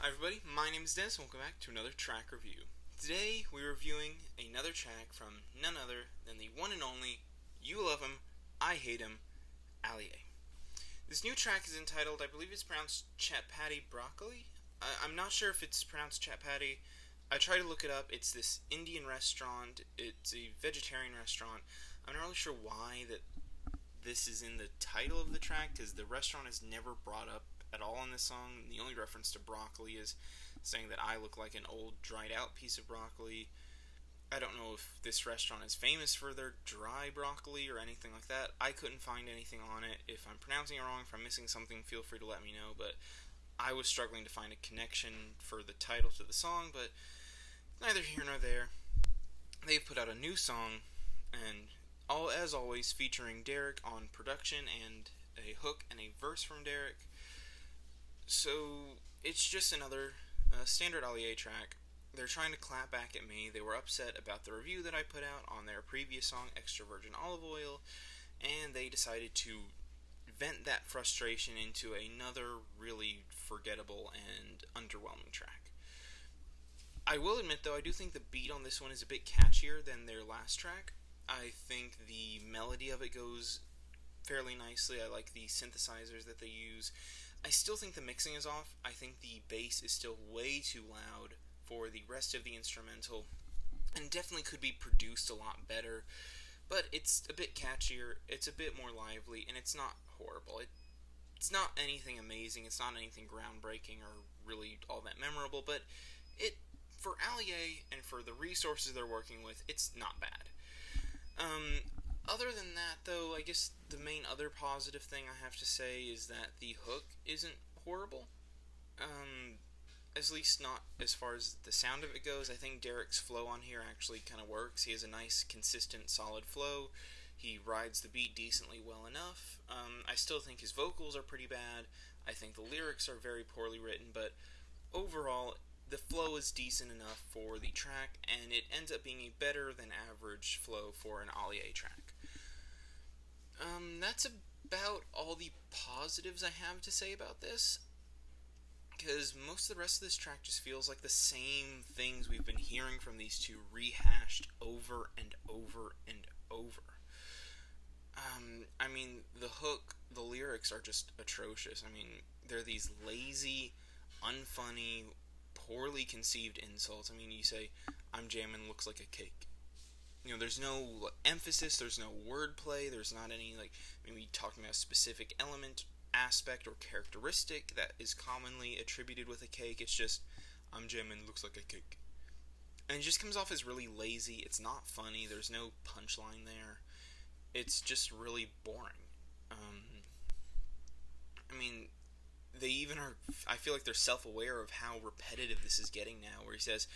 Hi everybody, my name is Dennis and welcome back to another track review. Today we're reviewing another track from none other than the one and only, you love him, I hate him, Allier. This new track is entitled, I believe it's pronounced Chatpatti Broccoli? I'm not sure if it's pronounced Chatpatti. I tried to look it up. It's this Indian restaurant. It's a vegetarian restaurant. I'm not really sure why that this is in the title of the track because the restaurant is never brought up at all in this song. The only reference to broccoli is saying that I look like an old dried out piece of broccoli. I don't know if this restaurant is famous for their dry broccoli or anything like that. I couldn't find anything on it. If I'm pronouncing it wrong, if I'm missing something, feel free to let me know. But I was struggling to find a connection for the title to the song, but neither here nor there. They've put out a new song, and as always, featuring Derek on production and a hook and a verse from Derek. So it's just another standard Allier track. They're trying to clap back at me. They were upset about the review that I put out on their previous song, Extra Virgin Olive Oil, and they decided to vent that frustration into another really forgettable and underwhelming track. I will admit, though, I do think the beat on this one is a bit catchier than their last track. I think the melody of it goes fairly nicely. I like the synthesizers that they use. I still think the mixing is off. I think the bass is still way too loud for the rest of the instrumental and definitely could be produced a lot better. But it's a bit catchier, it's a bit more lively, and it's not horrible. It's not anything amazing, it's not anything groundbreaking or really all that memorable, but for Allier and for the resources they're working with, it's not bad. Other than that, though, I guess the main other positive thing I have to say is that the hook isn't horrible. At least not as far as the sound of it goes. I think Derek's flow on here actually kind of works. He has a nice, consistent, solid flow. He rides the beat decently well enough. I still think his vocals are pretty bad. I think the lyrics are very poorly written, but overall, the flow is decent enough for the track, and it ends up being a better than average flow for an Allier track. That's about all the positives I have to say about this, because most of the rest of this track just feels like the same things we've been hearing from these two rehashed over and over and over. I mean, the hook, the lyrics are just atrocious. I mean, they're these lazy, unfunny, poorly conceived insults. I mean, you say, I'm jamming, looks like a cake. There's no emphasis, there's no wordplay, there's not any, maybe talking about a specific element, aspect, or characteristic that is commonly attributed with a cake. It's just, I'm jamming, looks like a cake. And it just comes off as really lazy, it's not funny, there's no punchline there. It's just really boring. I mean, they even are, I feel like they're self-aware of how repetitive this is getting now, where he says,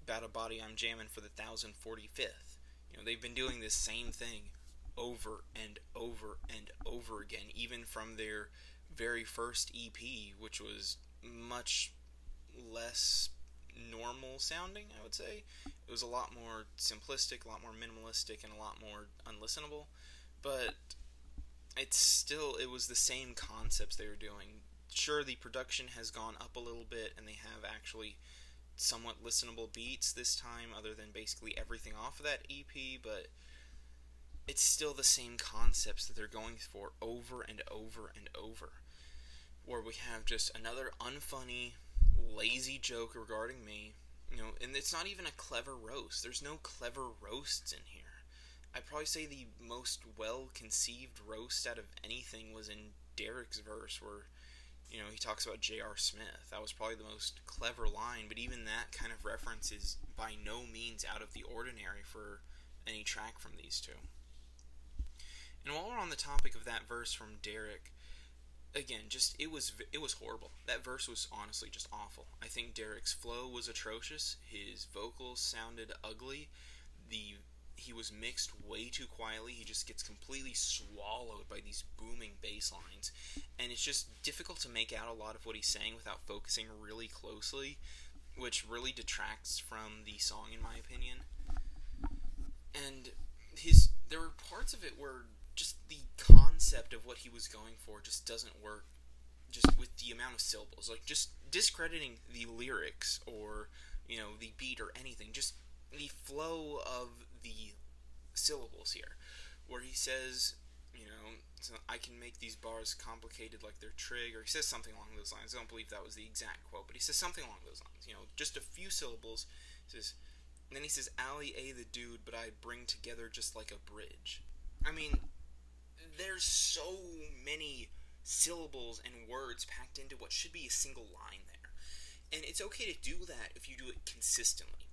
about a body I'm jamming for the 1045th. They've been doing this same thing over and over and over again, even from their very first EP, which was much less normal sounding, I would say. It was a lot more simplistic, a lot more minimalistic, and a lot more unlistenable, but it was the same concepts they were doing. Sure, the production has gone up a little bit, and they have actually somewhat listenable beats this time, other than basically everything off of that EP, but it's still the same concepts that they're going for over and over and over. Where we have just another unfunny, lazy joke regarding me, and it's not even a clever roast. There's no clever roasts in here. I'd probably say the most well-conceived roast out of anything was in Derek's verse, where he talks about J.R. Smith. That was probably the most clever line, but even that kind of reference is by no means out of the ordinary for any track from these two. And while we're on the topic of that verse from Derek, again, it was horrible. That verse was honestly just awful. I think Derek's flow was atrocious. His vocals sounded ugly. He was mixed way too quietly. He just gets completely swallowed by these booming bass lines. And it's just difficult to make out a lot of what he's saying without focusing really closely, which really detracts from the song, in my opinion. And there were parts of it where just the concept of what he was going for just doesn't work just with the amount of syllables. Just discrediting the lyrics or, the beat or anything, just the flow of the syllables here, where he says, so I can make these bars complicated like they're trig, or he says something along those lines. I don't believe that was the exact quote, but he says something along those lines. Just a few syllables. He says, and then he says, "Ali A the dude, but I bring together just like a bridge." I mean, there's so many syllables and words packed into what should be a single line there, and it's okay to do that if you do it consistently,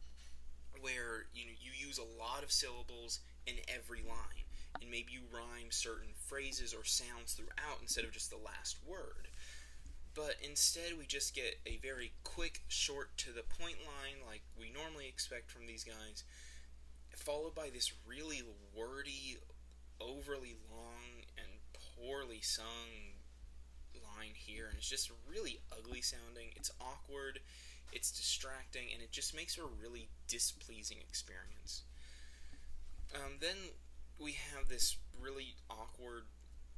where you use a lot of syllables in every line, and maybe you rhyme certain phrases or sounds throughout instead of just the last word. But instead, we just get a very quick, short, to the point line like we normally expect from these guys, followed by this really wordy, overly long, and poorly sung line here. And it's just really ugly sounding. It's awkward, it's distracting, and it just makes for a really displeasing experience. Then we have this really awkward,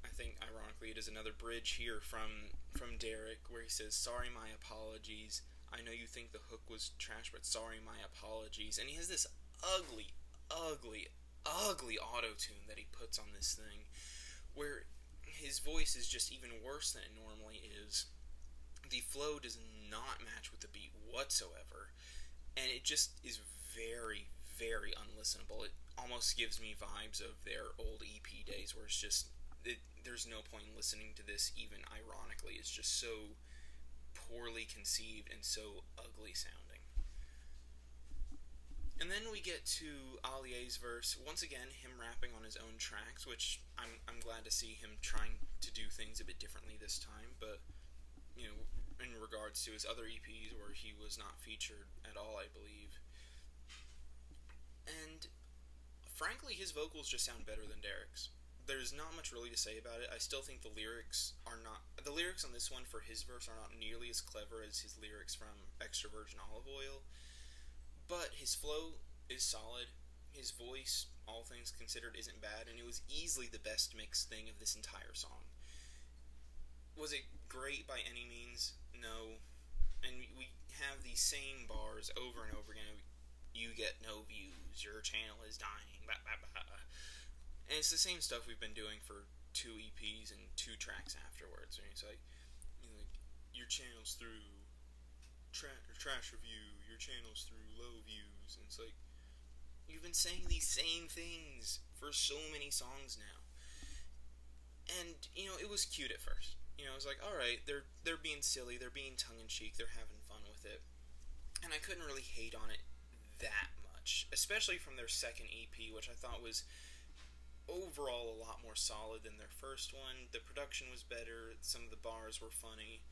I think ironically it is another bridge here from Derek, where he says, "Sorry, my apologies. I know you think the hook was trash, but sorry, my apologies." And he has this ugly, ugly, ugly auto-tune that he puts on this thing, where his voice is just even worse than it normally is. The flow does not match with the beat whatsoever, and it just is very, very unlistenable. It almost gives me vibes of their old EP days, where it's just there's no point in listening to this, even ironically. It's just so poorly conceived and so ugly sounding. And then we get to Alier's verse. Once again, him rapping on his own tracks, which I'm glad to see him trying to do things a bit differently this time. But, in regards to his other EPs where he was not featured at all, I believe. And, frankly, his vocals just sound better than Derek's. There's not much really to say about it. I still think the lyrics on this one for his verse are not nearly as clever as his lyrics from Extra Virgin Olive Oil, but his flow is solid. His voice, all things considered, isn't bad, and it was easily the best mixed thing of this entire song. Was it great by any means? No. And we have these same bars over and over again. You get no views, your channel is dying, blah, blah, blah. And it's the same stuff we've been doing for 2 EPs and 2 tracks afterwards. And it's like, your channel's through trash review, your channel's through low views. And it's like, you've been saying these same things for so many songs now. And, it was cute at first. It was like, alright, they're being silly, they're being tongue-in-cheek, they're having fun with it. And I couldn't really hate on it that much, especially from their second EP, which I thought was overall a lot more solid than their first one. The production was better, some of the bars were funny,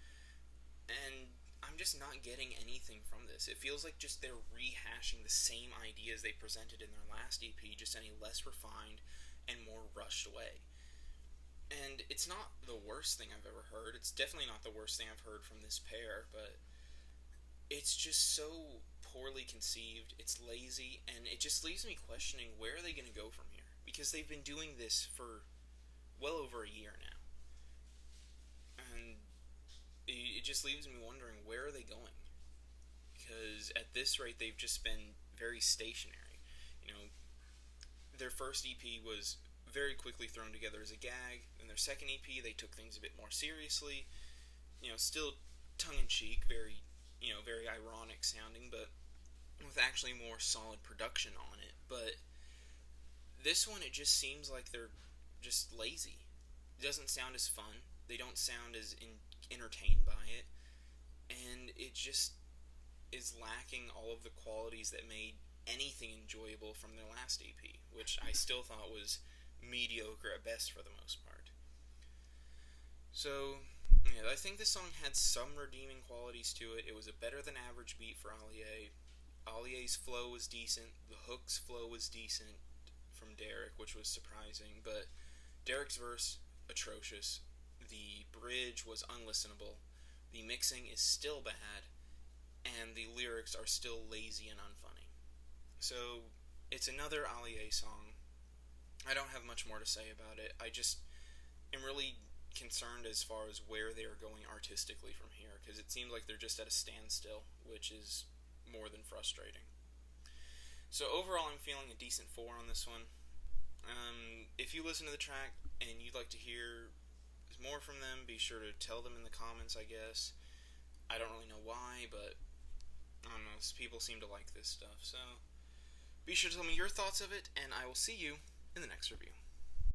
and I'm just not getting anything from this. It feels like just they're rehashing the same ideas they presented in their last EP, just any less refined and more rushed away. And it's not the worst thing I've ever heard. It's definitely not the worst thing I've heard from this pair, but it's just so poorly conceived, it's lazy, and it just leaves me questioning, where are they going to go from here? Because they've been doing this for well over a year now. And it just leaves me wondering, where are they going? Because at this rate, they've just been very stationary. Their first EP was very quickly thrown together as a gag. In their second EP, they took things a bit more seriously. Still tongue-in-cheek, very ironic sounding, but with actually more solid production on it. But this one, it just seems like they're just lazy. It doesn't sound as fun. They don't sound as entertained by it. And it just is lacking all of the qualities that made anything enjoyable from their last EP, which I still thought was mediocre at best for the most part. So, I think this song had some redeeming qualities to it. It was a better than average beat for Alier. Alier's flow was decent. The hook's flow was decent from Derek, which was surprising, but Derek's verse, atrocious. The bridge was unlistenable. The mixing is still bad, and the lyrics are still lazy and unfunny. So, it's another Alier song. I don't have much more to say about it. I just am really concerned as far as where they are going artistically from here, because it seems like they're just at a standstill, which is more than frustrating. So overall, I'm feeling a decent 4 on this one. If you listen to the track and you'd like to hear more from them, be sure to tell them in the comments, I guess. I don't really know why, but I don't know, people seem to like this stuff. So be sure to tell me your thoughts of it, and I will see you in the next review.